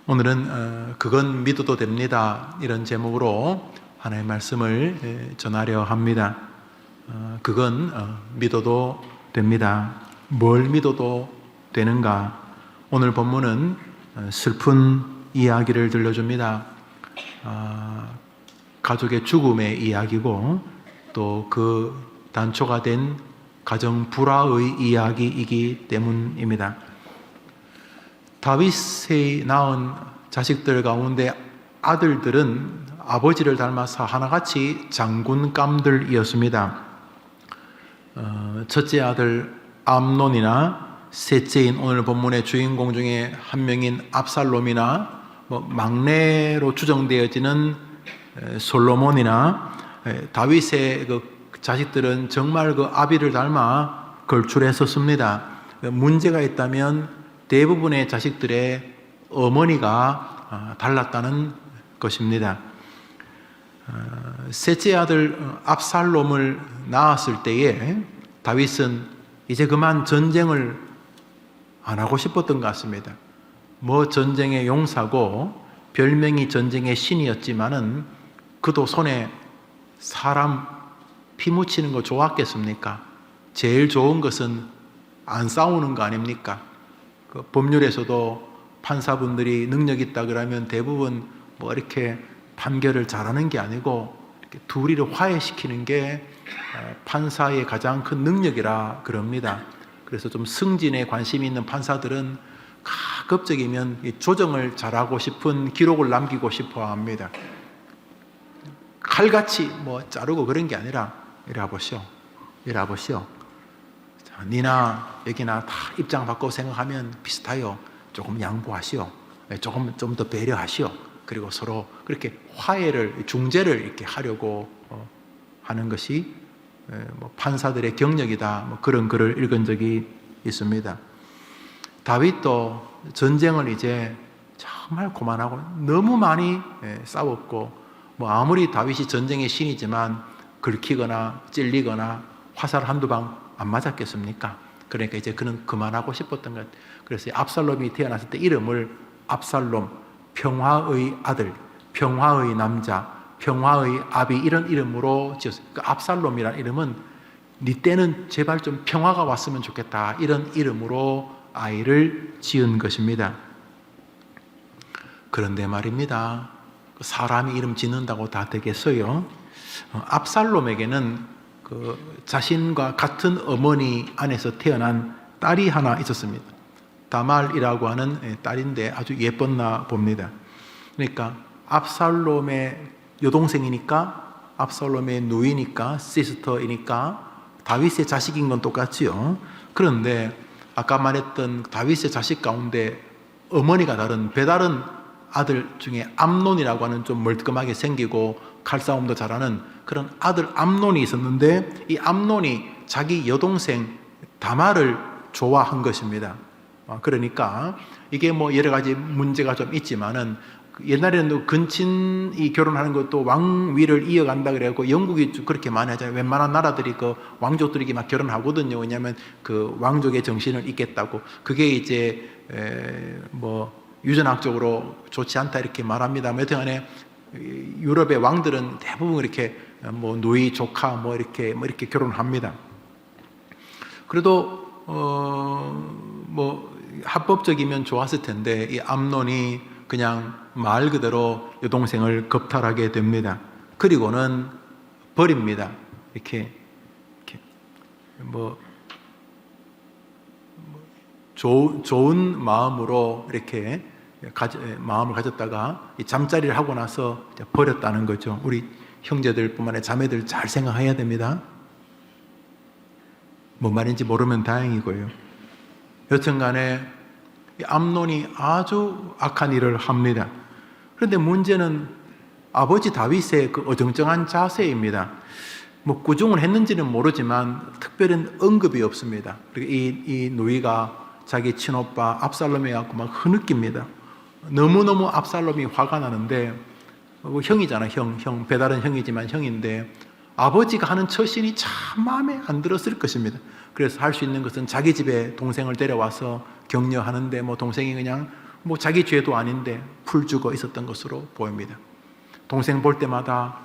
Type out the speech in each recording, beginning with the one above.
오늘은 그건 믿어도 됩니다, 이런 제목으로 하나님의 말씀을 전하려 합니다. 그건 믿어도 됩니다. 뭘 믿어도 되는가? 오늘 본문은 슬픈 이야기를 들려줍니다. 가족의 죽음의 이야기고 또 그 단초가 된 가정 불화의 이야기이기 때문입니다. 다윗이 낳은 자식들 가운데 아들들은 아버지를 닮아서 하나같이 장군감들이었습니다. 첫째 아들 암논이나 셋째인 오늘 본문의 주인공 중에 한 명인 압살롬이나 막내로 추정되어지는 솔로몬이나 다윗의 그 자식들은 정말 그 아비를 닮아 걸출했었습니다. 문제가 있다면 대부분의 자식들의 어머니가 달랐다는 것입니다. 셋째 아들 압살롬을 낳았을 때에 다윗은 이제 그만 전쟁을 안 하고 싶었던 것 같습니다. 전쟁의 용사고 별명이 전쟁의 신이었지만은 그도 손에 사람 피 묻히는 거 좋았겠습니까? 제일 좋은 것은 안 싸우는 거 아닙니까? 그 법률에서도 판사분들이 능력 있다 그러면 대부분 이렇게 판결을 잘하는 게 아니고 이렇게 둘이를 화해시키는 게 판사의 가장 큰 능력이라 그럽니다. 그래서 좀 승진에 관심이 있는 판사들은 가급적이면 조정을 잘하고 싶은 기록을 남기고 싶어 합니다. 칼같이 자르고 그런 게 아니라 이래 보시오. 니나 여기나 다 입장 바꿔 생각하면 비슷하여. 조금 양보하시오. 조금 좀 더 배려하시오. 그리고 서로 그렇게 화해를, 중재를 이렇게 하려고 하는 것이 판사들의 경력이다. 그런 글을 읽은 적이 있습니다. 다윗도 전쟁을 이제 정말 그만하고 너무 많이 싸웠고 아무리 다윗이 전쟁의 신이지만 긁히거나 찔리거나 화살 한두 방 안 맞았겠습니까? 그러니까 이제 그는 그만하고 싶었던 것. 그래서 압살롬이 태어났을 때 이름을 압살롬, 평화의 아들, 평화의 남자, 평화의 아비, 이런 이름으로 지었어요. 그 압살롬이라는 이름은 네 때는 제발 좀 평화가 왔으면 좋겠다, 이런 이름으로 아이를 지은 것입니다. 그런데 말입니다, 사람이 이름 짓는다고 다 되겠어요? 압살롬에게는 그 자신과 같은 어머니 안에서 태어난 딸이 하나 있었습니다. 다말이라고 하는 딸인데 아주 예뻤나 봅니다. 그러니까 압살롬의 여동생이니까, 압살롬의 누이니까, 시스터이니까 다윗의 자식인 건 똑같지요. 그런데 아까 말했던 다윗의 자식 가운데 어머니가 다른 배다른 아들 중에 암논이라고 하는 좀 멀끔하게 생기고 칼싸움도 잘하는 그런 아들 암논이 있었는데, 이 암논이 자기 여동생 다말을 좋아한 것입니다. 그러니까 이게 여러 가지 문제가 좀 있지만은, 옛날에는 근친이 결혼하는 것도 왕위를 이어간다 그래갖고 영국이 그렇게 많이 하잖아요. 웬만한 나라들이 그 왕족들이 막 결혼하거든요. 왜냐하면 그 왕족의 정신을 잇겠다고. 그게 이제 유전학적으로 좋지 않다 이렇게 말합니다. 여튼간에 유럽의 왕들은 대부분 이렇게 누이 조카 이렇게 결혼합니다. 그래도 합법적이면 좋았을 텐데 이 암논이 그냥 말 그대로 여동생을 겁탈하게 됩니다. 그리고는 버립니다. 이렇게 좋은 마음으로 이렇게 마음을 가졌다가 잠자리를 하고 나서 버렸다는 거죠. 우리 형제들뿐만 아니라 자매들 잘 생각해야 됩니다. 뭔 말인지 모르면 다행이고요. 여튼간에 암논이 아주 악한 일을 합니다. 그런데 문제는 아버지 다윗의 그 어정쩡한 자세입니다. 꾸중을 했는지는 모르지만 특별한 언급이 없습니다. 그리고 이 누이가 자기 친오빠 압살롬에 갖고 막 흐느낍니다. 너무너무 압살롬이 화가 나는데, 형이잖아, 형, 배다른 형이지만 형인데 아버지가 하는 처신이 참 마음에 안 들었을 것입니다. 그래서 할 수 있는 것은 자기 집에 동생을 데려와서 격려하는데 동생이 그냥 뭐 자기 죄도 아닌데 풀죽어 있었던 것으로 보입니다. 동생 볼 때마다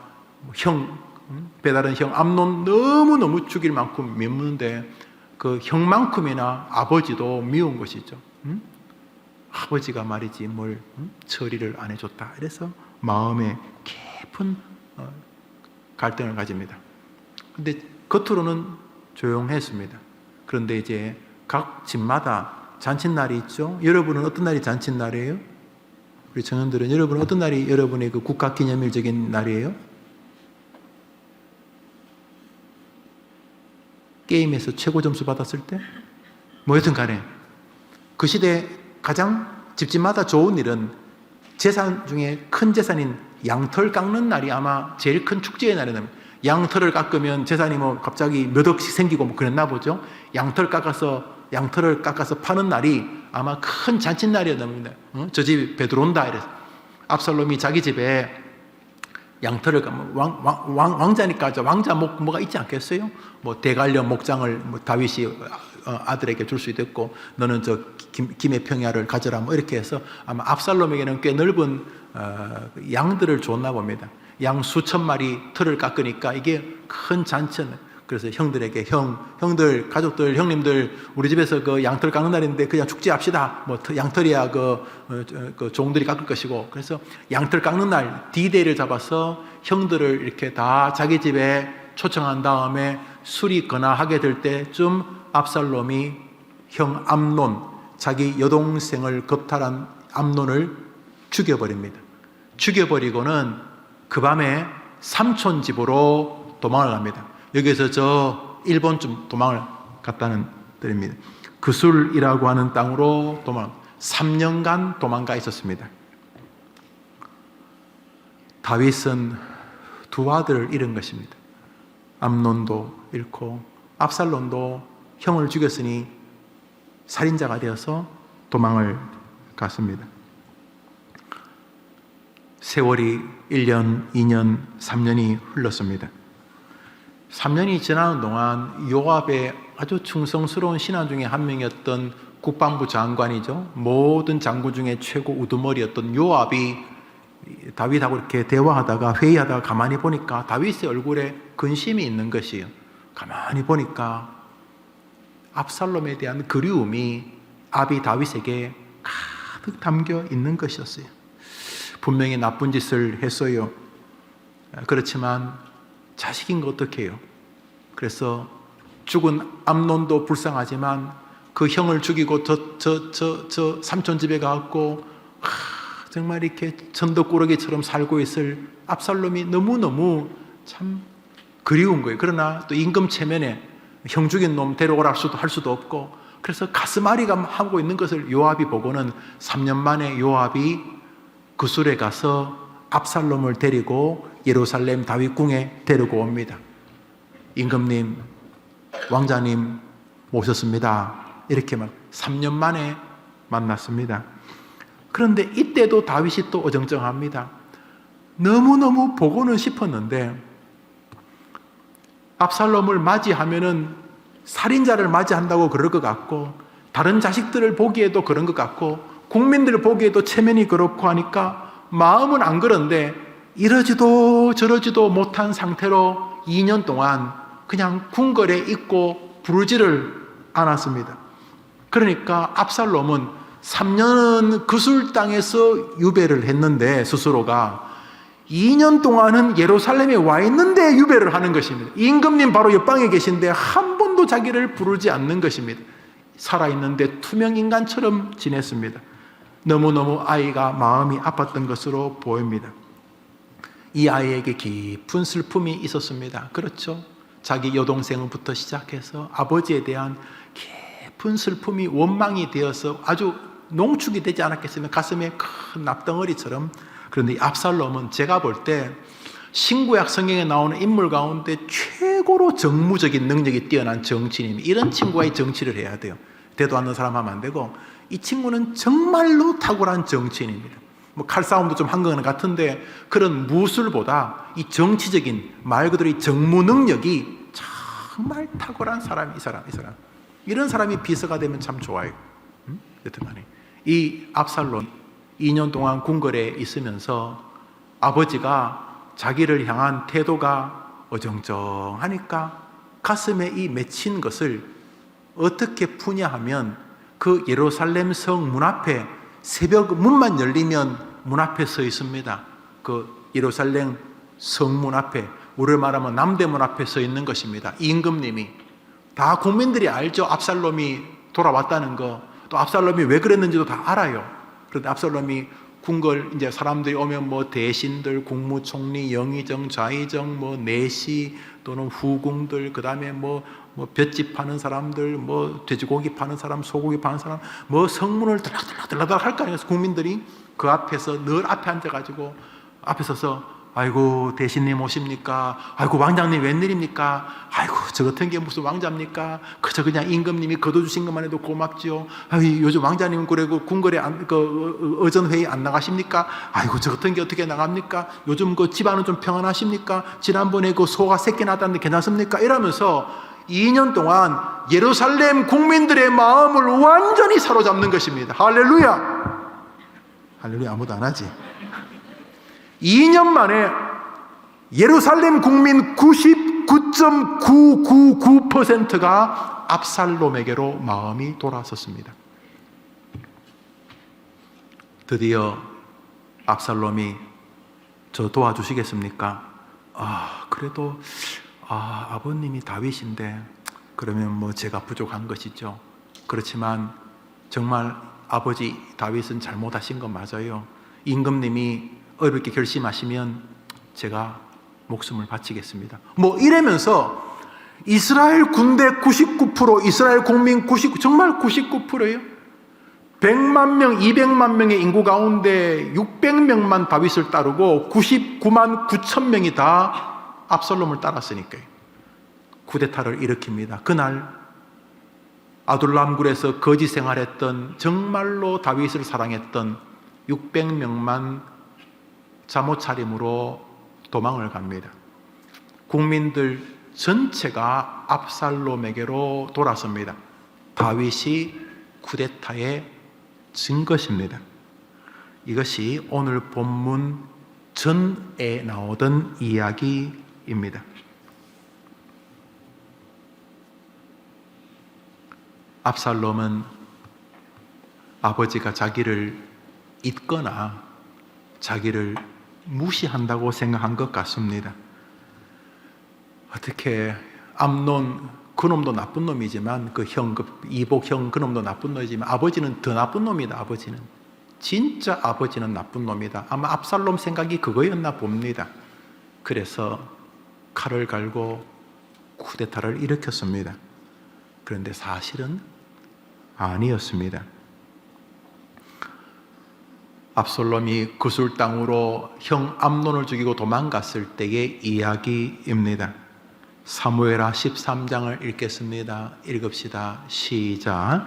배다른 형 암논 너무너무 죽일 만큼 미우는데 그 형만큼이나 아버지도 미운 것이죠. 아버지가 말이지 뭘 처리를 안 해줬다. 이래서 마음에 깊은 갈등을 가집니다. 근데 겉으로는 조용했습니다. 그런데 이제 각 집마다 잔칫날이 있죠. 여러분은 어떤 날이 잔칫날이에요? 우리 청년들은 여러분은 어떤 날이 여러분의 그 국가기념일적인 날이에요? 게임에서 최고 점수 받았을 때? 뭐 여튼 간에 그 시대 가장 집집마다 좋은 일은 재산 중에 큰 재산인 양털 깎는 날이 아마 제일 큰 축제의 날이랍니다. 양털을 깎으면 재산이 뭐 갑자기 몇 억씩 생기고 뭐 그랬나 보죠. 양털을 깎아서 파는 날이 아마 큰 잔칫날이었답니다. 저 집에 배 들어온다 이래서 압살롬이 자기 집에 양털을 왕자니까 왕자 뭐가 있지 않겠어요? 뭐 대관령 목장을 뭐 다윗이 아들에게 줄 수도 있고 너는 저 김의 평야를 가져라 뭐 이렇게 해서 아마 압살롬에게는 꽤 넓은 양들을 줬나 봅니다. 양 수천 마리 털을 깎으니까 이게 큰 잔치였네. 그래서 형들에게 형들 가족들 형님들 우리 집에서 그 양털 깎는 날인데 그냥 축제합시다. 뭐 양털이야 그 종들이 깎을 것이고 그래서 양털 깎는 날 D-Day를 잡아서 형들을 이렇게 다 자기 집에 초청한 다음에 술이 거나하게 될 때쯤 압살롬이 형 암논 자기 여동생을 겁탈한 암논을 죽여버립니다. 죽여버리고는 그 밤에 삼촌 집으로 도망을 갑니다. 여기서 저 일본쯤 도망을 갔다는 뜻입니다. 그술이라고 하는 땅으로 3년간 도망가 있었습니다. 다윗은 두 아들을 잃은 것입니다. 암논도 잃고 압살롬도 형을 죽였으니 살인자가 되어서 도망을 갔습니다. 세월이 1년, 2년, 3년이 흘렀습니다. 3년이 지나는 동안 요압의 아주 충성스러운 신하 중에 한 명이었던 국방부 장관이죠. 모든 장군 중에 최고 우두머리였던 요압이 다윗하고 이렇게 대화하다가 회의하다가 가만히 보니까 다윗의 얼굴에 근심이 있는 것이에요. 가만히 보니까 압살롬에 대한 그리움이 압이 다윗에게 가득 담겨 있는 것이었어요. 분명히 나쁜 짓을 했어요. 그렇지만 자식인 거 어떻게 해요? 그래서 죽은 암논도 불쌍하지만 그 형을 죽이고 저 삼촌 집에 가고 정말 이렇게 천덕꾸러기처럼 살고 있을 압살롬이 너무너무 참 그리운 거예요. 그러나 또 임금 체면에 형 죽인 놈 데려오라 할 수도 없고 그래서 가슴앓이가 하고 있는 것을 요압이 보고는 3년 만에 요압이 그술에 가서 압살롬을 데리고 예루살렘 다윗궁에 데리고 옵니다. 임금님, 왕자님 모셨습니다. 이렇게만 3년 만에 만났습니다. 그런데 이때도 다윗이 또 어정쩡합니다. 너무너무 보고는 싶었는데 압살롬을 맞이하면은 살인자를 맞이한다고 그럴 것 같고 다른 자식들을 보기에도 그런 것 같고 국민들을 보기에도 체면이 그렇고 하니까 마음은 안 그런데 이러지도 저러지도 못한 상태로 2년 동안 그냥 궁궐에 있고 부르지를 않았습니다. 그러니까 압살롬은 3년은 그술 땅에서 유배를 했는데 스스로가 2년 동안은 예루살렘에 와 있는데 유배를 하는 것입니다. 임금님 바로 옆방에 계신데 한 번도 자기를 부르지 않는 것입니다. 살아있는데 투명인간처럼 지냈습니다. 너무너무 아이가 마음이 아팠던 것으로 보입니다. 이 아이에게 깊은 슬픔이 있었습니다. 그렇죠? 자기 여동생부터 시작해서 아버지에 대한 깊은 슬픔이 원망이 되어서 아주 농축이 되지 않았겠으면 가슴에 큰 납덩어리처럼. 그런데 이 압살롬은 제가 볼 때 신구약 성경에 나오는 인물 가운데 최고로 정무적인 능력이 뛰어난 정치인입니다. 이런 친구와의 정치를 해야 돼요. 되도 않는 사람 하면 안 되고 이 친구는 정말로 탁월한 정치인입니다. 뭐 칼싸움도 좀 한 거는 같은데 그런 무술보다 이 정치적인 말 그대로 이 정무 능력이 정말 탁월한 사람이 이 사람. 이런 사람이 비서가 되면 참 좋아요. 여튼간에 이 압살롬 2년 동안 궁궐에 있으면서 아버지가 자기를 향한 태도가 어정쩡하니까 가슴에 이 맺힌 것을 어떻게 푸냐 하면 그 예루살렘 성 문 앞에 새벽 문만 열리면 문 앞에 서 있습니다. 그 예루살렘 성문 앞에, 우리를 말하면 남대문 앞에 서 있는 것입니다. 임금님이. 다 국민들이 알죠. 압살롬이 돌아왔다는 거. 또 압살롬이 왜 그랬는지도 다 알아요. 그런데 압살롬이 궁궐 이제 사람들이 오면 뭐 대신들, 국무총리, 영의정, 좌의정, 뭐 내시 또는 후궁들, 그 다음에 뭐 볏짚 파는 사람들, 뭐 돼지고기 파는 사람, 소고기 파는 사람, 뭐 성문을 들락들락 할 거 아니에요. 국민들이 그 앞에서 늘 앞에 앉아가지고 앞에 서서 아이고 대신님 오십니까? 아이고 왕장님 웬일입니까? 아이고 저 같은 게 무슨 왕자입니까? 그저 그냥 임금님이 거둬주신 것만 해도 고맙지요. 아이 요즘 왕자님은 그래고 궁궐에 의전회의 안 나가십니까? 아이고 저 같은 게 어떻게 나갑니까? 요즘 그 집안은 좀 평안하십니까? 지난번에 그 소가 새끼 낳았다는데 괜찮습니까? 이러면서 2년 동안 예루살렘 국민들의 마음을 완전히 사로잡는 것입니다. 할렐루야! 할렐루야 아무도 안 하지? 2년 만에 예루살렘 국민 99.999%가 압살롬에게로 마음이 돌아섰습니다. 드디어 압살롬이 저 도와주시겠습니까? 그래도 아버님이 다윗인데 그러면 뭐 제가 부족한 것이죠. 그렇지만 정말 아버지 다윗은 잘못하신 건 맞아요. 임금님이 어렵게 결심하시면 제가 목숨을 바치겠습니다. 뭐 이러면서 이스라엘 군대 99%, 이스라엘 국민 99%, 정말 99%예요. 100만 명, 200만 명의 인구 가운데 600명만 다윗을 따르고 99만 9천 명이 다 압살롬을 따랐으니까요. 쿠데타를 일으킵니다. 그날 아둘람굴에서 거지 생활했던, 정말로 다윗을 사랑했던 600명만 잠옷 차림으로 도망을 갑니다. 국민들 전체가 압살롬에게로 돌아섭니다. 다윗이 쿠데타에 진 것입니다. 이것이 오늘 본문 전에 나오던 이야기입니다. 압살롬은 아버지가 자기를 잊거나 자기를 무시한다고 생각한 것 같습니다. 어떻게 암논 그놈도 나쁜 놈이지만 그 형, 그 이복 형 그놈도 나쁜 놈이지만 아버지는 더 나쁜 놈이다. 아버지는 진짜 아버지는 나쁜 놈이다. 아마 압살롬 생각이 그거였나 봅니다. 그래서 칼을 갈고 쿠데타를 일으켰습니다. 그런데 사실은 아니었습니다. 압살롬이 그술 땅으로 형 암논을 죽이고 도망갔을 때의 이야기입니다. 사무엘하 13장을 읽겠습니다. 읽읍시다. 시작.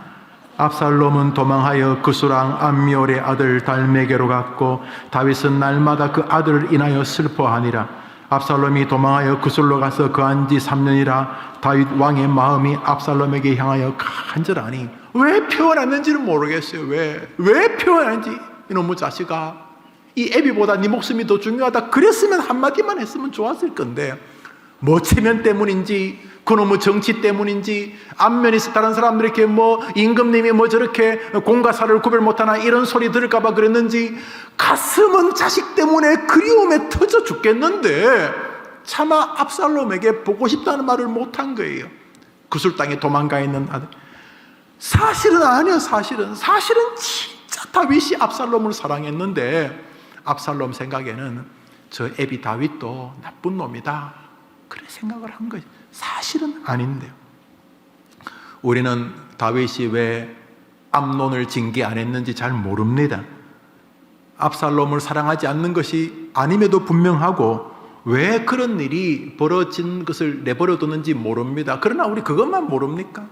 압살롬은 도망하여 그술 왕 암미올의 아들 달메게로 갔고 다윗은 날마다 그 아들을 인하여 슬퍼하니라. 압살롬이 도망하여 그술로 가서 거한 지 3년이라 다윗 왕의 마음이 압살롬에게 향하여 간절하니, 왜 표현했는지는 모르겠어요. 왜 표현했는지. 이놈의 자식아, 이 애비보다 네 목숨이 더 중요하다. 그랬으면 한마디만 했으면 좋았을 건데, 뭐 체면 때문인지 그놈의 정치 때문인지 안면이 다른 사람들이 이렇게 뭐 임금님이 뭐 저렇게 공과 사를 구별 못하나 이런 소리 들을까봐 그랬는지 가슴은 자식 때문에 그리움에 터져 죽겠는데 차마 압살롬에게 보고 싶다는 말을 못한 거예요. 그술 땅에 도망가 있는 아들. 사실은 아니에요. 사실은 진짜 다윗이 압살롬을 사랑했는데 압살롬 생각에는 저 애비 다윗도 나쁜 놈이다, 그래 생각을 한 거예요. 사실은 아닌데요. 우리는 다윗이 왜 암논을 징계 안 했는지 잘 모릅니다. 압살롬을 사랑하지 않는 것이 아님에도 분명하고 왜 그런 일이 벌어진 것을 내버려두는지 모릅니다. 그러나 우리 그것만 모릅니까?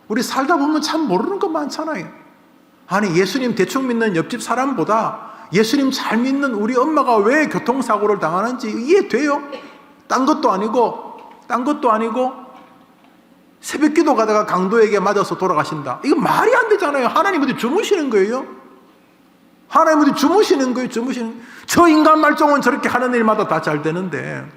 우리 살다 보면 참 모르는 것 많잖아요. 아니, 예수님 대충 믿는 옆집 사람보다 예수님 잘 믿는 우리 엄마가 왜 교통사고를 당하는지 이해돼요? 딴 것도 아니고 새벽 기도 가다가 강도에게 맞아서 돌아가신다. 이거 말이 안 되잖아요. 하나님 어디 주무시는 거예요? 하나님 어디 주무시는 거예요? 저 인간 말종은 저렇게 하는 일마다 다 잘 되는데,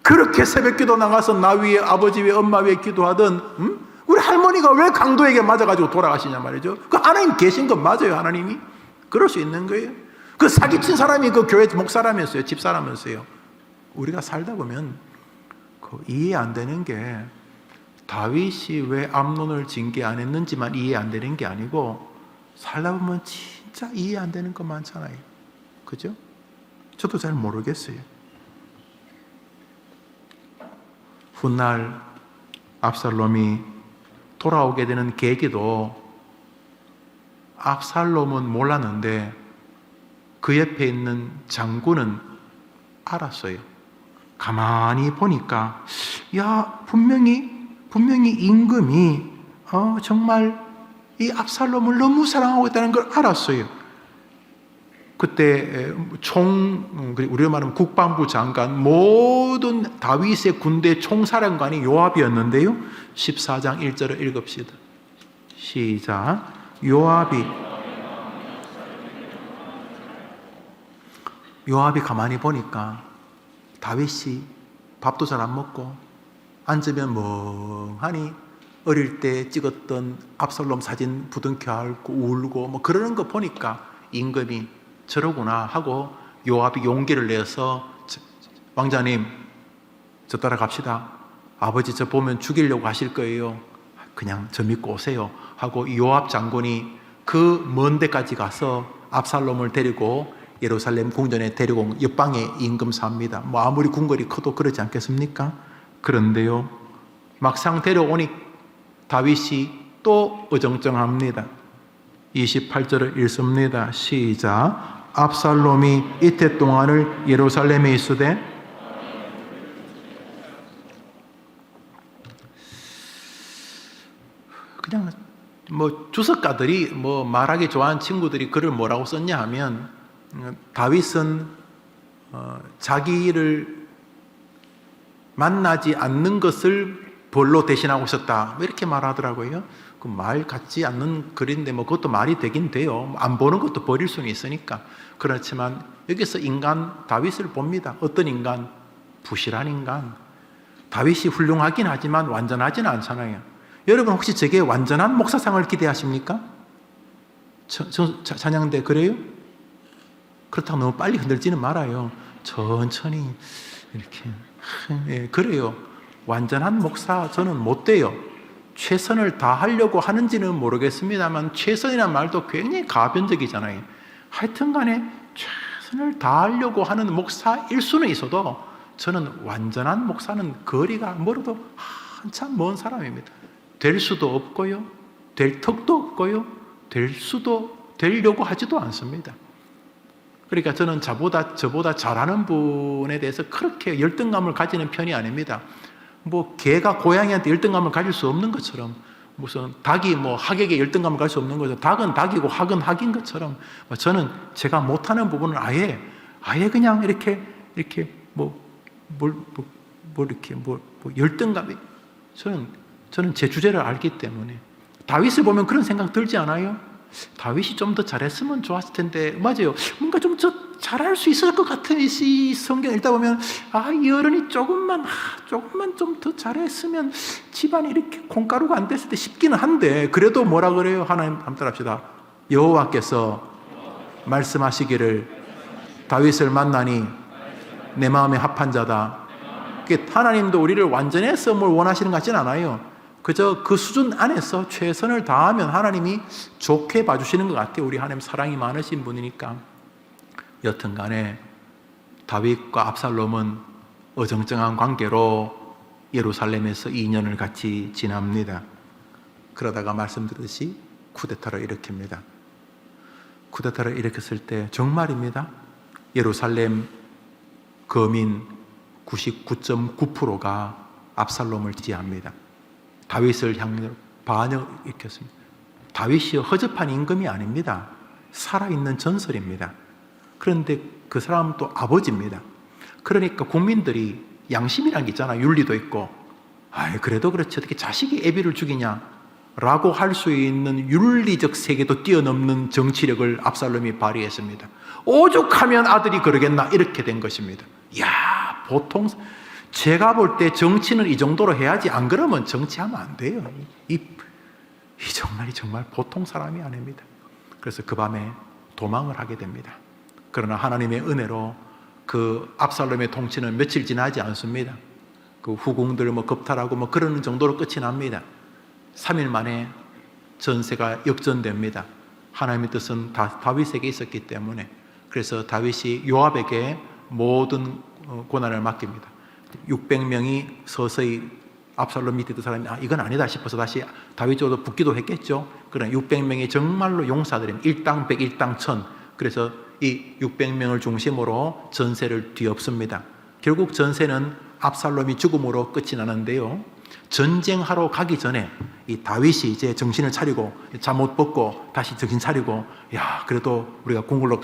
그렇게 새벽기도 나가서 나 위에, 아버지 위에, 엄마 위에 기도하던 우리 할머니가 왜 강도에게 맞아가지고 돌아가시냐 말이죠. 그 하나님 계신 건 맞아요. 하나님이 그럴 수 있는 거예요. 그 사기친 사람이 그 교회 목사라면서요, 집사라면서요. 우리가 살다 보면 그 이해 안 되는 게, 다윗이 왜 암논을 징계 안 했는지만 이해 안 되는 게 아니고, 살다 보면 진짜 이해 안 되는 거 많잖아요. 그죠? 저도 잘 모르겠어요. 훗날 압살롬이 돌아오게 되는 계기도, 압살롬은 몰랐는데 그 옆에 있는 장군은 알았어요. 가만히 보니까, 야, 분명히 임금이 정말 이 압살롬을 너무 사랑하고 있다는 걸 알았어요. 그때 우리가 말하면 국방부 장관, 모든 다윗의 군대 총사령관이 요압이었는데요. 14장 1절을 읽읍시다. 시작. 요압이 가만히 보니까 다윗이 밥도 잘 안 먹고 앉으면 멍하니 어릴 때 찍었던 압살롬 사진 부둥켜 안고 울고 뭐 그러는 거 보니까 임금이 저러구나 하고, 요압이 용기를 내서, 왕자님 저 따라갑시다. 아버지 저 보면 죽이려고 하실 거예요. 그냥 저 믿고 오세요 하고 요압 장군이 그 먼 데까지 가서 압살롬을 데리고 예루살렘 궁전에 데리고 옆방에 임금 삽니다. 뭐 아무리 궁궐이 커도 그러지 않겠습니까? 그런데요, 막상 데려오니 다윗이 또 어정쩡합니다. 28절을 읽습니다. 시작. 압살롬이 이태 동안을 예루살렘에 있으되, 그냥 뭐 주석가들이 뭐 말하기 좋아하는 친구들이 글을 뭐라고 썼냐 하면, 다윗은 자기를 만나지 않는 것을 벌로 대신하고 있었다, 이렇게 말하더라고요. 그 말 같지 않는 글인데 뭐 그것도 말이 되긴 돼요. 안 보는 것도 버릴 수는 있으니까. 그렇지만 여기서 다윗을 봅니다. 어떤 인간? 부실한 인간. 다윗이 훌륭하긴 하지만 완전하지는 않잖아요. 여러분 혹시 저게 완전한 목사상을 기대하십니까? 찬양대 그래요? 그렇다고 너무 빨리 흔들지는 말아요. 천천히 이렇게. 예, 그래요. 완전한 목사 저는 못 돼요. 최선을 다하려고 하는지는 모르겠습니다만, 최선이라는 말도 굉장히 가변적이잖아요. 하여튼 간에 최선을 다하려고 하는 목사일 수는 있어도, 저는 완전한 목사는 거리가 멀어도 한참 먼 사람입니다. 될 수도 없고요, 될 턱도 없고요, 되려고 하지도 않습니다. 그러니까 저는 저보다 잘하는 분에 대해서 그렇게 열등감을 가지는 편이 아닙니다. 뭐 개가 고양이한테 열등감을 가질 수 없는 것처럼, 무슨 닭이 뭐 학에게 열등감을 가질 수 없는 것처럼, 닭은 닭이고 학은 학인 것처럼, 저는 제가 못하는 부분을 아예 그냥 이렇게 열등감이, 저는 제 주제를 알기 때문에. 다윗을 보면 그런 생각 들지 않아요? 다윗이 좀 더 잘했으면 좋았을 텐데, 맞아요. 뭔가 좀 더 잘할 수 있을 것 같은 이 성경 읽다 보면, 이 어른이 조금만 좀 더 잘했으면 집안이 이렇게 콩가루가 안 됐을 때 싶기는 한데, 그래도 뭐라 그래요? 하나님 한번 따라합시다. 여호와께서 말씀하시기를 다윗을 만나니 내 마음에 합한 자다. 하나님도 우리를 완전해서 뭘 원하시는 것 같지는 않아요. 그저 그 수준 안에서 최선을 다하면 하나님이 좋게 봐주시는 것 같아요. 우리 하나님 사랑이 많으신 분이니까. 여튼 간에 다윗과 압살롬은 어정쩡한 관계로 예루살렘에서 2년을 같이 지납니다. 그러다가 말씀드렸듯이 쿠데타를 일으킵니다. 쿠데타를 일으켰을 때 정말입니다. 예루살렘 거민 99.9%가 압살롬을 지지합니다. 다윗을 향해 반역을 일으켰습니다. 다윗이 허접한 임금이 아닙니다. 살아있는 전설입니다. 그런데 그 사람은 또 아버지입니다. 그러니까 국민들이 양심이라는 게 있잖아요. 윤리도 있고, 그래도 그렇지 어떻게 자식이 애비를 죽이냐, 라고 할 수 있는 윤리적 세계도 뛰어넘는 정치력을 압살롬이 발휘했습니다. 오죽하면 아들이 그러겠나 이렇게 된 것입니다. 이야, 보통 제가 볼 때 정치는 이 정도로 해야지, 안 그러면 정치하면 안 돼요. 이 정말 보통 사람이 아닙니다. 그래서 그 밤에 도망을 하게 됩니다. 그러나 하나님의 은혜로 그 압살롬의 통치는 며칠 지나지 않습니다. 그 후궁들 겁탈하고 그러는 정도로 끝이 납니다. 3일 만에 전세가 역전됩니다. 하나님의 뜻은 다윗에게 있었기 때문에. 그래서 다윗이 요압에게 모든 고난을 맡깁니다. 600명이 서서히 압살롬 밑에 있던 사람이 이건 아니다 싶어서 다시 다윗 쪽으로 붙기도 했겠죠. 그러나 600명이 정말로 용사들입니다. 일당 100, 일당 1000. 그래서 이 600명을 중심으로 전세를 뒤엎습니다. 결국 전세는 압살롬이 죽음으로 끝이 나는데요. 전쟁하러 가기 전에 이 다윗이 이제 정신을 차리고 잠옷 벗고 다시 정신 차리고, 야, 그래도 우리가 궁궐로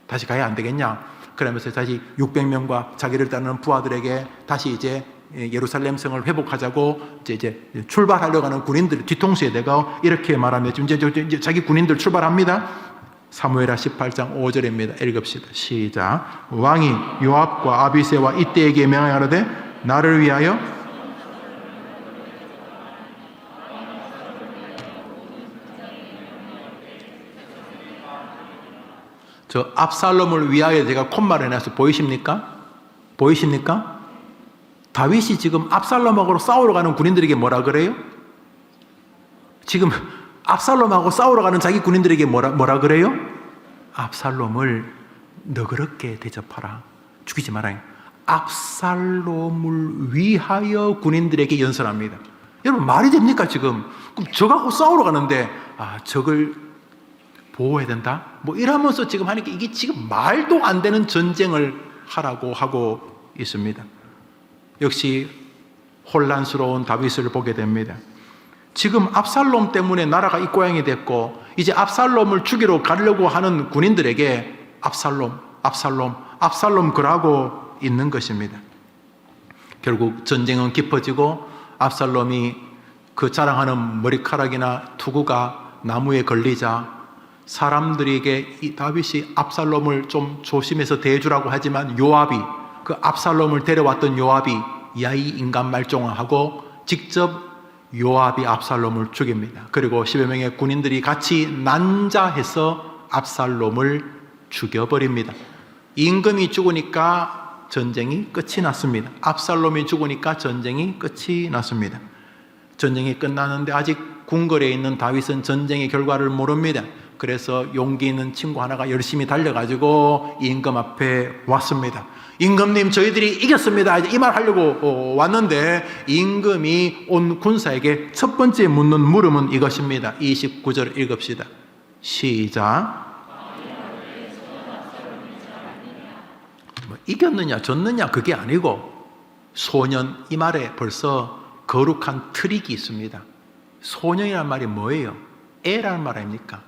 다시 가야 안 되겠냐? 그러면서 다시 600명과 자기를 따르는 부하들에게 다시 이제 예루살렘 성을 회복하자고 이제 출발하려고 하는 군인들 뒤통수에 대가 이렇게 말합니다. 이제 자기 군인들 출발합니다. 사무엘하 18장 5절입니다. 읽읍시다. 시작. 왕이 요압과 아비새와 이때에게 명하여라되 나를 위하여 저 압살롬을 위하여 제가 콧말을 해놔서 보이십니까? 보이십니까? 다윗이 지금 압살롬하고 싸우러 가는 군인들에게 뭐라 그래요? 지금 압살롬하고 싸우러 가는 자기 군인들에게 뭐라 그래요? 압살롬을 너그럽게 대접하라. 죽이지 말아요. 압살롬을 위하여 군인들에게 연설합니다. 여러분, 말이 됩니까 지금? 그럼 적하고 싸우러 가는데 적을 보호해야 된다? 이러면서 지금 하니까 이게 지금 말도 안 되는 전쟁을 하라고 하고 있습니다. 역시 혼란스러운 다윗을 보게 됩니다. 지금 압살롬 때문에 나라가 이 꼴이 됐고 이제 압살롬을 죽이러 가려고 하는 군인들에게 압살롬 그러고 있는 것입니다. 결국 전쟁은 깊어지고 압살롬이 그 자랑하는 머리카락이나 투구가 나무에 걸리자 사람들에게 이 다윗이 압살롬을 좀 조심해서 대해주라고 하지만 요압이, 그 압살롬을 데려왔던 요압이 야 이 인간 말종아 하고 직접 요압이 압살롬을 죽입니다. 그리고 10여 명의 군인들이 같이 난자해서 압살롬을 죽여버립니다. 임금이 죽으니까 전쟁이 끝이 났습니다. 압살롬이 죽으니까 전쟁이 끝이 났습니다. 전쟁이 끝나는데 아직 궁궐에 있는 다윗은 전쟁의 결과를 모릅니다. 그래서 용기 있는 친구 하나가 열심히 달려가지고 임금 앞에 왔습니다. 임금님, 저희들이 이겼습니다. 이 말 하려고 왔는데 임금이 온 군사에게 첫 번째 묻는 물음은 이것입니다. 29절 읽읍시다. 시작. 이겼느냐 졌느냐 그게 아니고 소년, 이 말에 벌써 거룩한 트릭이 있습니다. 소년이란 말이 뭐예요? 애라는 말 아닙니까?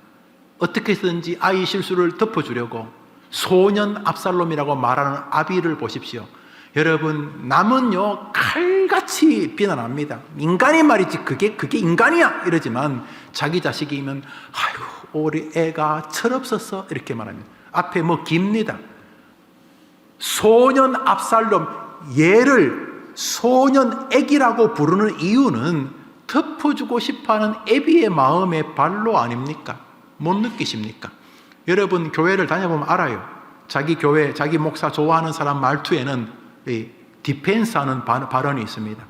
어떻게 해서든지 아이 실수를 덮어주려고 소년 압살롬이라고 말하는 아비를 보십시오. 여러분, 남은요 칼같이 비난합니다. 인간의 말이지 그게 인간이야 이러지만 자기 자식이면 아이고 우리 애가 철없었어 이렇게 말합니다. 앞에 깁니다. 소년 압살롬, 얘를 소년 애기라고 부르는 이유는 덮어주고 싶어하는 애비의 마음의 발로 아닙니까? 못 느끼십니까? 여러분, 교회를 다녀보면 알아요. 자기 교회, 자기 목사 좋아하는 사람 말투에는 디펜스하는 발언이 있습니다.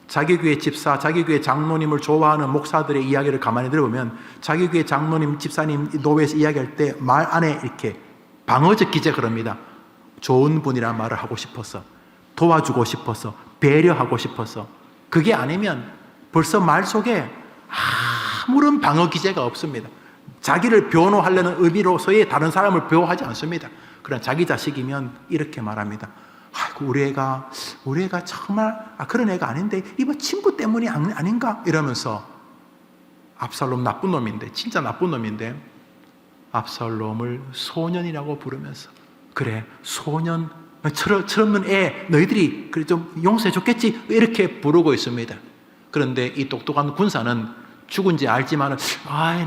자기 교회 집사, 자기 교회 장로님을 좋아하는 목사들의 이야기를 가만히 들어보면 자기 교회 장로님, 집사님 노회에서 이야기할 때 말 안에 이렇게 방어적 기제 그럽니다. 좋은 분이란 말을 하고 싶어서, 도와주고 싶어서, 배려하고 싶어서. 그게 아니면 벌써 말 속에 아무런 방어 기제가 없습니다. 자기를 변호하려는 의미로서의 다른 사람을 변호하지 않습니다. 그러나 자기 자식이면 이렇게 말합니다. 아이고 우리 애가 정말 그런 애가 아닌데 이거 친구 때문이 아닌가 이러면서 압살롬 나쁜 놈인데, 진짜 나쁜 놈인데 압살롬을 소년이라고 부르면서 그래 소년 철없는 애 너희들이 그래 좀 용서해 줬겠지 이렇게 부르고 있습니다. 그런데 이 똑똑한 군사는 죽은지 알지만은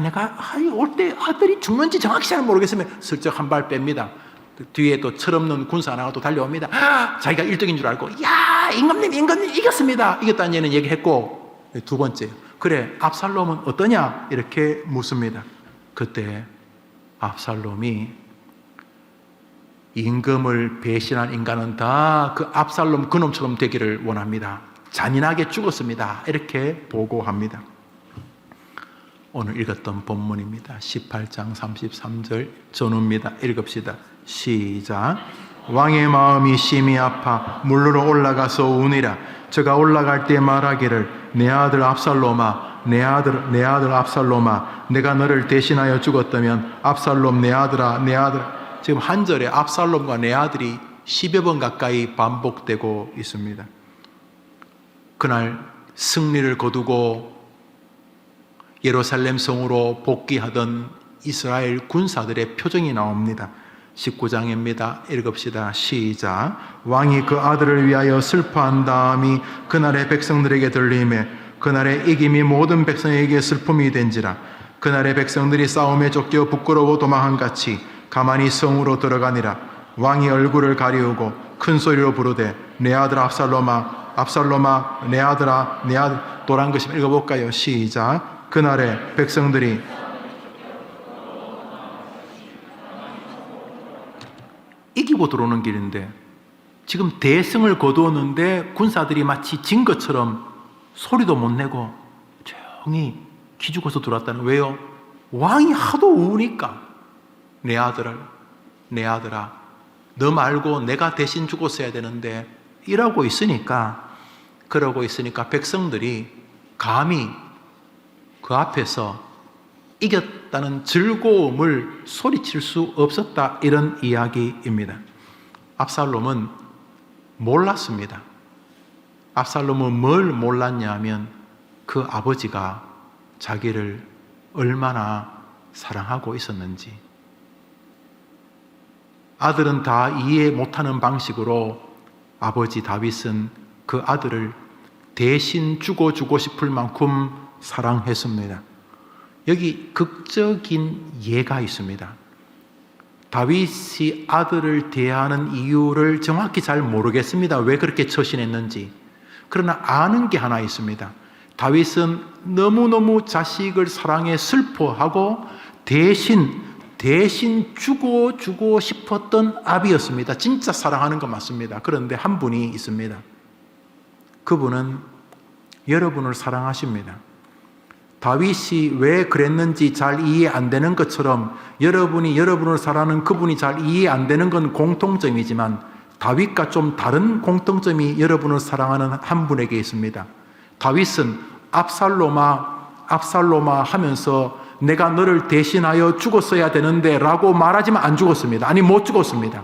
내가 올 때 아들이 죽는지 정확히 잘 모르겠으면 슬쩍 한 발 뺍니다. 뒤에 또 철없는 군사 하나가 또 달려옵니다. 자기가 1등인 줄 알고 임금님 이겼습니다. 이겼다는 얘는 얘기했고, 두 번째, 그래 압살롬은 어떠냐 이렇게 묻습니다. 그때 압살롬이, 임금을 배신한 인간은 다 그 압살롬 그놈처럼 되기를 원합니다. 잔인하게 죽었습니다. 이렇게 보고합니다. 오늘 읽었던 본문입니다. 18장 33절 전후입니다. 읽읍시다. 시작. 왕의 마음이 심히 아파 물으로 올라가서 우니라. 저가 올라갈 때 말하기를 내 아들 압살롬아, 내 아들 압살롬아, 내가 너를 대신하여 죽었다면 압살롬 내 아들아, 내 아들. 지금 한 절에 압살롬과 내 아들이 10여 번 가까이 반복되고 있습니다. 그날 승리를 거두고 예루살렘 성으로 복귀하던 이스라엘 군사들의 표정이 나옵니다. 19장입니다. 읽읍시다. 시작. 왕이 그 아들을 위하여 슬퍼한 다음이 그날의 백성들에게 들리매 그날의 이김이 모든 백성에게 슬픔이 된지라. 그날의 백성들이 싸움에 쫓겨 부끄러워 도망한 같이 가만히 성으로 들어가니라. 왕이 얼굴을 가리우고 큰 소리로 부르되 내 아들 압살롬아, 압살롬아, 내 아들아, 내 아들. 도란 것이 읽어볼까요? 시작. 그날에 백성들이 이기고 들어오는 길인데 지금 대승을 거두었는데 군사들이 마치 진 것처럼 소리도 못 내고 조용히 기죽어서 들어왔다는. 왜요? 왕이 하도 우니까. 내 아들아, 너 말고 내가 대신 죽었어야 되는데 이러고 있으니까, 그러고 있으니까 백성들이 감히 그 앞에서 이겼다는 즐거움을 소리칠 수 없었다, 이런 이야기입니다. 압살롬은 몰랐습니다. 압살롬은 뭘 몰랐냐 하면 그 아버지가 자기를 얼마나 사랑하고 있었는지. 아들은 다 이해 못하는 방식으로 아버지 다윗은 그 아들을 대신 죽어주고 싶을 만큼 사랑했습니다. 여기 극적인 예가 있습니다. 다윗이 아들을 대하는 이유를 정확히 잘 모르겠습니다. 왜 그렇게 처신했는지. 그러나 아는 게 하나 있습니다. 다윗은 너무너무 자식을 사랑해 슬퍼하고 대신 죽어주고 싶었던 아비였습니다. 진짜 사랑하는 거 맞습니다. 그런데 한 분이 있습니다. 그분은 여러분을 사랑하십니다. 다윗이 왜 그랬는지 잘 이해 안 되는 것처럼 여러분이 여러분을 사랑하는 그분이 잘 이해 안 되는 건 공통점이지만 다윗과 좀 다른 공통점이 여러분을 사랑하는 한 분에게 있습니다. 다윗은 압살롬아 하면서 내가 너를 대신하여 죽었어야 되는데 라고 말하지만 안 죽었습니다. 아니, 못 죽었습니다.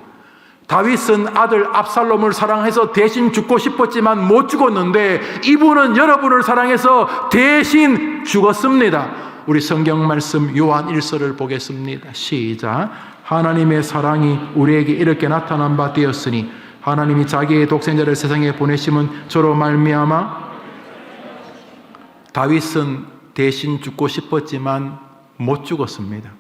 다윗은 아들 압살롬을 사랑해서 대신 죽고 싶었지만 못 죽었는데 이분은 여러분을 사랑해서 대신 죽었습니다. 우리 성경 말씀 요한 1서를 보겠습니다. 시작. 하나님의 사랑이 우리에게 이렇게 나타난 바 되었으니 하나님이 자기의 독생자를 세상에 보내심은 저로 말미암아. 다윗은 대신 죽고 싶었지만 못 죽었습니다.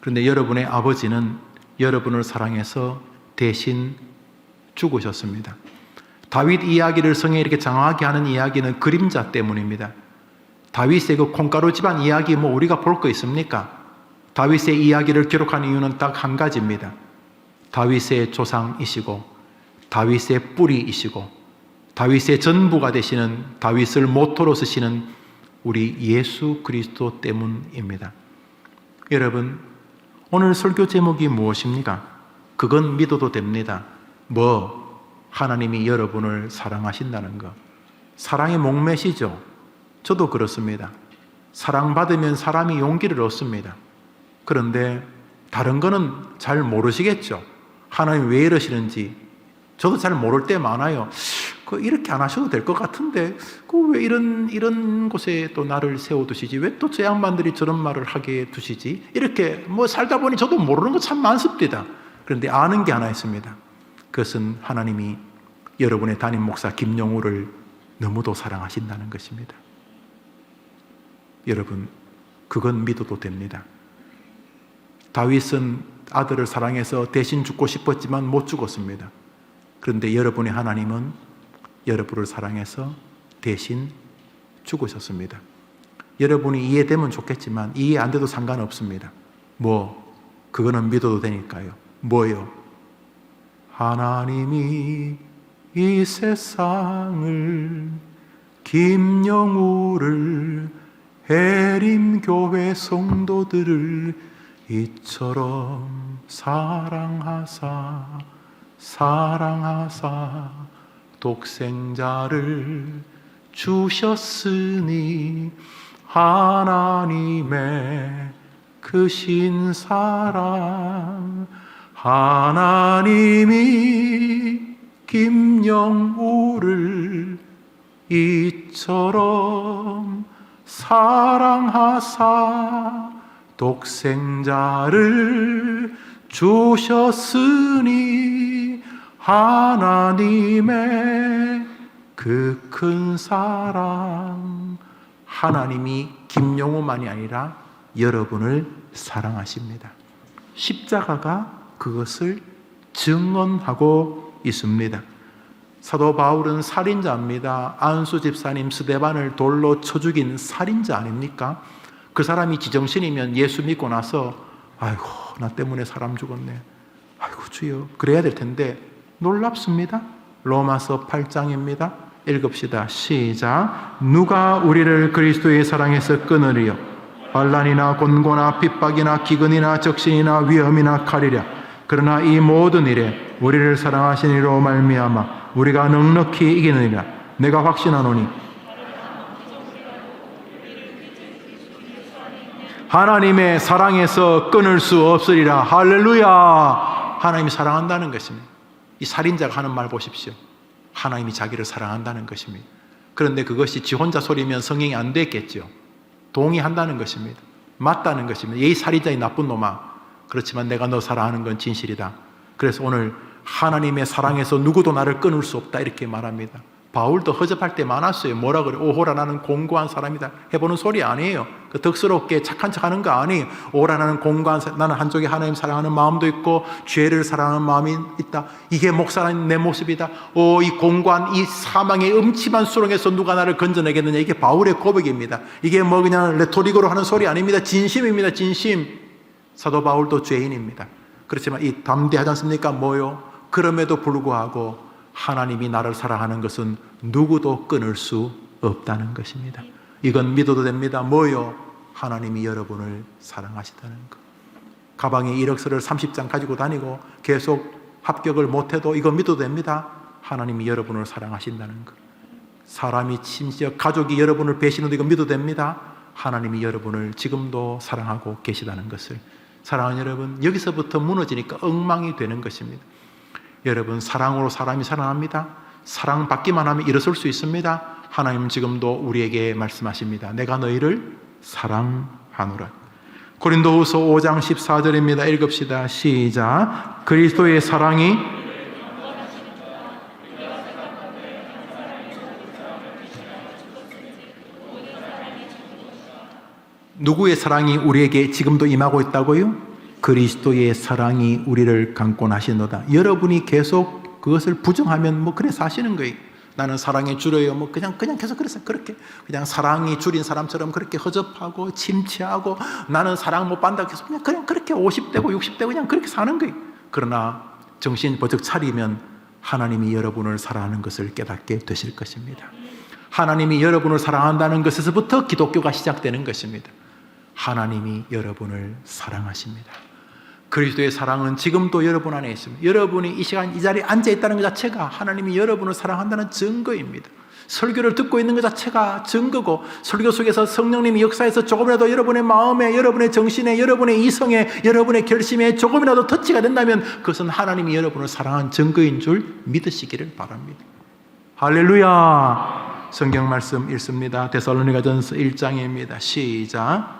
그런데 여러분의 아버지는 여러분을 사랑해서 대신 죽으셨습니다. 다윗 이야기를 성에 이렇게 장황하게 하는 이야기는 그림자 때문입니다. 다윗의 그 콩가루 집안 이야기 우리가 볼 거 있습니까? 다윗의 이야기를 기록한 이유는 딱 한 가지입니다. 다윗의 조상이시고 다윗의 뿌리이시고 다윗의 전부가 되시는, 다윗을 모토로 쓰시는 우리 예수 그리스도 때문입니다. 여러분, 오늘 설교 제목이 무엇입니까? 그건 믿어도 됩니다. 하나님이 여러분을 사랑하신다는 것. 사랑에 목매시죠? 저도 그렇습니다. 사랑받으면 사람이 용기를 얻습니다. 그런데 다른 거는 잘 모르시겠죠? 하나님이 왜 이러시는지. 저도 잘 모를 때 많아요. 이렇게 안 하셔도 될 것 같은데 왜 이런 곳에 또 나를 세워두시지? 왜 또 저 양반들이 저런 말을 하게 두시지? 이렇게 살다 보니 저도 모르는 거 참 많습니다. 그런데 아는 게 하나 있습니다. 그것은 하나님이 여러분의 담임 목사 김용우를 너무도 사랑하신다는 것입니다. 여러분, 그건 믿어도 됩니다. 다윗은 아들을 사랑해서 대신 죽고 싶었지만 못 죽었습니다. 그런데 여러분의 하나님은 여러분을 사랑해서 대신 죽으셨습니다. 여러분이 이해되면 좋겠지만 이해 안 돼도 상관없습니다. 그거는 믿어도 되니까요. 뭐요? 하나님이 이 세상을, 김영우를, 해림교회 성도들을 이처럼 사랑하사 독생자를 주셨으니 하나님의 크신 사랑, 하나님이 김영우를 이처럼 사랑하사 독생자를 주셨으니 하나님의 그 큰 사랑. 하나님이 김영우만이 아니라 여러분을 사랑하십니다. 십자가가 그것을 증언하고 있습니다. 사도 바울은 살인자입니다. 안수 집사님 스데반을 돌로 쳐 죽인 살인자 아닙니까? 그 사람이 지정신이면 예수 믿고 나서 아이고 나 때문에 사람 죽었네, 아이고 주여 그래야 될 텐데 놀랍습니다. 로마서 8장입니다. 읽읍시다. 시작. 누가 우리를 그리스도의 사랑에서 끊으리요? 환난이나 곤고나 핍박이나 기근이나 적신이나 위험이나 칼이랴. 그러나 이 모든 일에 우리를 사랑하신 이로 말미암아 우리가 넉넉히 이기느니라. 내가 확신하노니 하나님의 사랑에서 끊을 수 없으리라. 할렐루야. 하나님이 사랑한다는 것입니다. 이 살인자가 하는 말 보십시오. 하나님이 자기를 사랑한다는 것입니다. 그런데 그것이 지 혼자 소리면 성행이 안 됐겠죠. 동의한다는 것입니다. 맞다는 것입니다. 이 살인자의 나쁜 놈아, 그렇지만 내가 너 사랑하는 건 진실이다. 그래서 오늘 하나님의 사랑에서 누구도 나를 끊을 수 없다 이렇게 말합니다. 바울도 허접할 때 많았어요. 뭐라 그래? 오호라 나는 공고한 사람이다 해보는 소리 아니에요. 그 덕스럽게 착한 척하는 거 아니에요. 오호라 나는 공고한 사람, 나는 한쪽에 하나님 사랑하는 마음도 있고 죄를 사랑하는 마음이 있다. 이게 목사라는 내 모습이다. 이 공고한 이 사망의 음침한 수렁에서 누가 나를 건져내겠느냐. 이게 바울의 고백입니다. 이게 뭐 그냥 레토릭으로 하는 소리 아닙니다. 진심입니다. 진심. 사도 바울도 죄인입니다. 그렇지만 이 담대하지 않습니까? 뭐요? 그럼에도 불구하고 하나님이 나를 사랑하는 것은 누구도 끊을 수 없다는 것입니다. 이건 믿어도 됩니다. 뭐요? 하나님이 여러분을 사랑하시다는 것. 가방에 이력서를 30장 가지고 다니고 계속 합격을 못해도 이거 믿어도 됩니다. 하나님이 여러분을 사랑하신다는 것. 사람이 심지어 가족이 여러분을 배신해도 이거 믿어도 됩니다. 하나님이 여러분을 지금도 사랑하고 계시다는 것을. 사랑하는 여러분, 여기서부터 무너지니까 엉망이 되는 것입니다. 여러분, 사랑으로 사람이 살아납니다. 사랑받기만 하면 일어설 수 있습니다. 하나님은 지금도 우리에게 말씀하십니다. 내가 너희를 사랑하노라. 고린도후서 5장 14절입니다. 읽읍시다. 시작. 그리스도의 사랑이 누구의 사랑이 우리에게 지금도 임하고 있다고요? 그리스도의 사랑이 우리를 감고 나시노다. 여러분이 계속 그것을 부정하면 그래 사시는 거예요. 나는 사랑에 줄여요. 그냥 계속 그래서 그렇게 그냥 사랑이 줄인 사람처럼 그렇게 허접하고 침체하고 나는 사랑 못 받는다 해서 그냥 그렇게 50대고 60대고 그냥 그렇게 사는 거예요. 그러나 정신 버쩍 차리면 하나님이 여러분을 사랑하는 것을 깨닫게 되실 것입니다. 하나님이 여러분을 사랑한다는 것에서부터 기독교가 시작되는 것입니다. 하나님이 여러분을 사랑하십니다. 그리스도의 사랑은 지금도 여러분 안에 있습니다. 여러분이 이 시간 이 자리에 앉아 있다는 것 자체가 하나님이 여러분을 사랑한다는 증거입니다. 설교를 듣고 있는 것 자체가 증거고, 설교 속에서 성령님이 역사해서 조금이라도 여러분의 마음에, 여러분의 정신에, 여러분의 이성에, 여러분의 결심에 조금이라도 터치가 된다면 그것은 하나님이 여러분을 사랑한 증거인 줄 믿으시기를 바랍니다. 할렐루야. 성경 말씀 읽습니다. 데살로니가전서 1장입니다. 시작.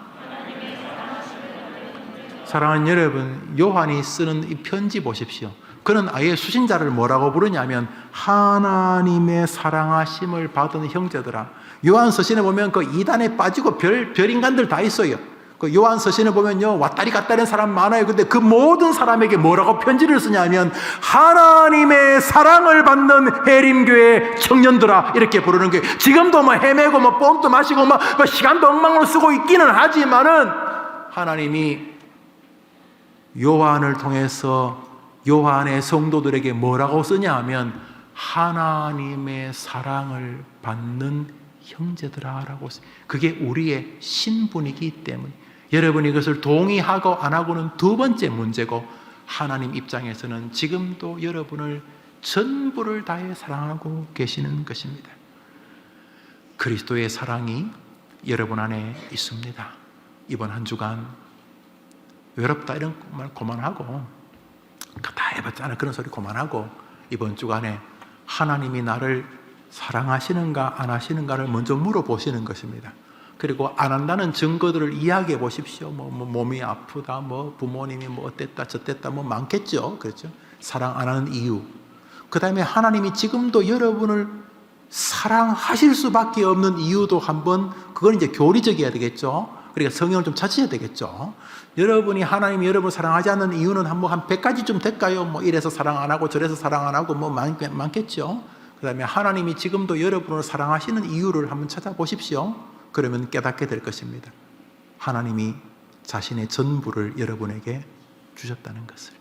사랑하는 여러분, 요한이 쓰는 이 편지 보십시오. 그는 아예 수신자를 뭐라고 부르냐면 하나님의 사랑하심을 받은 형제들아. 요한 서신에 보면 그 이단에 빠지고 별인간들 다 있어요. 그 요한 서신을 보면요, 왔다리 갔다리 사람 많아요. 근데 그 모든 사람에게 뭐라고 편지를 쓰냐면 하나님의 사랑을 받는 해림교회 청년들아, 이렇게 부르는 거예요. 지금도 뭐 헤매고 뭐 뽕도 마시고 뭐 시간도 엉망으로 쓰고 있기는 하지만은 하나님이 요한을 통해서 요한의 성도들에게 뭐라고 쓰냐 하면 하나님의 사랑을 받는 형제들아 라고 써요. 그게 우리의 신분이기 때문에 여러분이 이것을 동의하고 안 하고는 두 번째 문제고, 하나님 입장에서는 지금도 여러분을 전부를 다해 사랑하고 계시는 것입니다. 그리스도의 사랑이 여러분 안에 있습니다. 이번 한 주간 외롭다 이런 말 그만하고, 다 해봤잖아 그런 소리 그만하고, 이번 주간에 하나님이 나를 사랑하시는가 안 하시는가를 먼저 물어보시는 것입니다. 그리고 안 한다는 증거들을 이야기해 보십시오. 뭐 몸이 아프다, 뭐 부모님이 뭐 어땠다 저땠다 뭐 많겠죠. 그렇죠? 사랑 안 하는 이유. 그 다음에 하나님이 지금도 여러분을 사랑하실 수밖에 없는 이유도 한번, 그건 이제 교리적이어야 되겠죠. 그러니까 성경을 좀 찾으셔야 되겠죠. 여러분이 하나님이 여러분을 사랑하지 않는 이유는 한 100가지쯤 될까요? 뭐 이래서 사랑 안 하고 저래서 사랑 안 하고 뭐 많겠죠. 그 다음에 하나님이 지금도 여러분을 사랑하시는 이유를 한번 찾아보십시오. 그러면 깨닫게 될 것입니다. 하나님이 자신의 전부를 여러분에게 주셨다는 것을,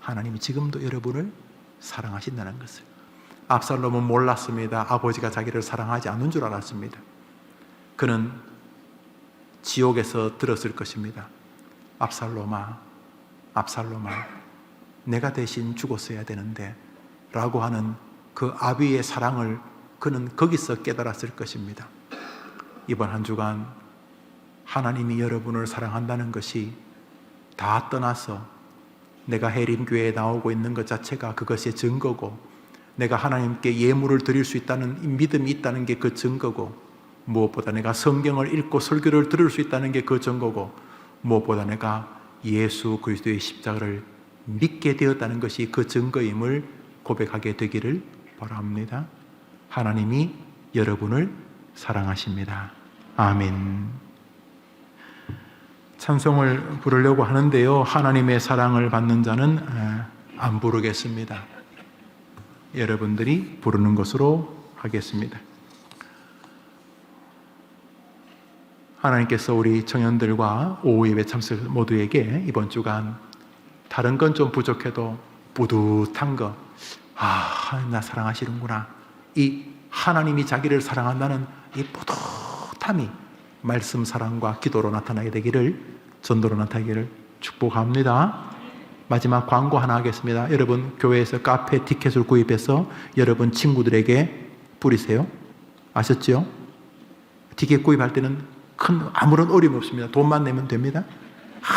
하나님이 지금도 여러분을 사랑하신다는 것을. 압살롬은 몰랐습니다. 아버지가 자기를 사랑하지 않는 줄 알았습니다. 그는 지옥에서 들었을 것입니다. 압살롬아, 압살롬아, 내가 대신 죽었어야 되는데 라고 하는 그 아비의 사랑을 그는 거기서 깨달았을 것입니다. 이번 한 주간 하나님이 여러분을 사랑한다는 것이 다 떠나서 내가 해림교회에 나오고 있는 것 자체가 그것의 증거고, 내가 하나님께 예물을 드릴 수 있다는 믿음이 있다는 게 그 증거고, 무엇보다 내가 성경을 읽고 설교를 들을 수 있다는 게 그 증거고, 무엇보다 내가 예수 그리스도의 십자가를 믿게 되었다는 것이 그 증거임을 고백하게 되기를 바랍니다. 하나님이 여러분을 사랑하십니다. 아멘. 찬송을 부르려고 하는데요, 하나님의 사랑을 받는 자는 안 부르겠습니다. 여러분들이 부르는 것으로 하겠습니다. 하나님께서 우리 청년들과 오후 예배 참석 모두에게 이번 주간 다른 건 좀 부족해도 뿌듯한 거, 나 사랑하시는구나, 이 하나님이 자기를 사랑한다는 이 뿌듯함이 말씀 사랑과 기도로 나타나게 되기를, 전도로 나타나기를 축복합니다. 마지막 광고 하나 하겠습니다. 여러분 교회에서 카페 티켓을 구입해서 여러분 친구들에게 뿌리세요. 아셨죠? 티켓 구입할 때는 아무런 어려움이 없습니다. 돈만 내면 됩니다.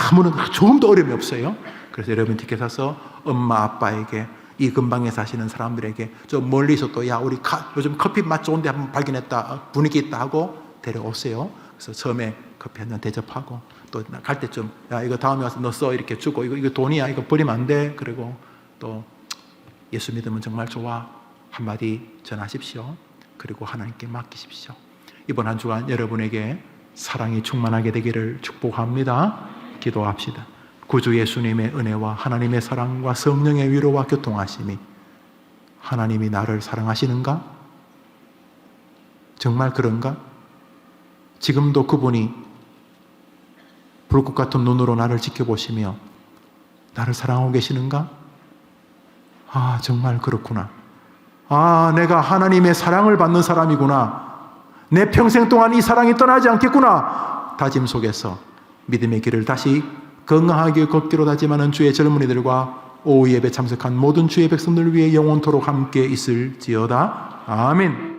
아무런 조금도 어려움이 없어요. 그래서 여러분 티켓 사서 엄마 아빠에게, 이 근방에 사시는 사람들에게, 저 멀리서 또 야 우리 요즘 커피 맛 좋은데 한번 발견했다, 분위기 있다 하고 데려오세요. 그래서 처음에 커피 한 잔 대접하고, 또 갈 때쯤 야 이거 다음에 와서 너 써 이렇게 주고, 이거 돈이야, 이거 버리면 안 돼. 그리고 또 예수 믿으면 정말 좋아 한마디 전하십시오. 그리고 하나님께 맡기십시오. 이번 한 주간 여러분에게 사랑이 충만하게 되기를 축복합니다. 기도합시다. 구주 예수님의 은혜와 하나님의 사랑과 성령의 위로와 교통하심이, 하나님이 나를 사랑하시는가? 정말 그런가? 지금도 그분이 불꽃 같은 눈으로 나를 지켜보시며 나를 사랑하고 계시는가? 정말 그렇구나. 내가 하나님의 사랑을 받는 사람이구나. 내 평생 동안 이 사랑이 떠나지 않겠구나. 다짐 속에서 믿음의 길을 다시 건강하게 걷기로 다짐하는 주의 젊은이들과 오후 예배 참석한 모든 주의 백성들 위해 영원토록 함께 있을지어다. 아멘.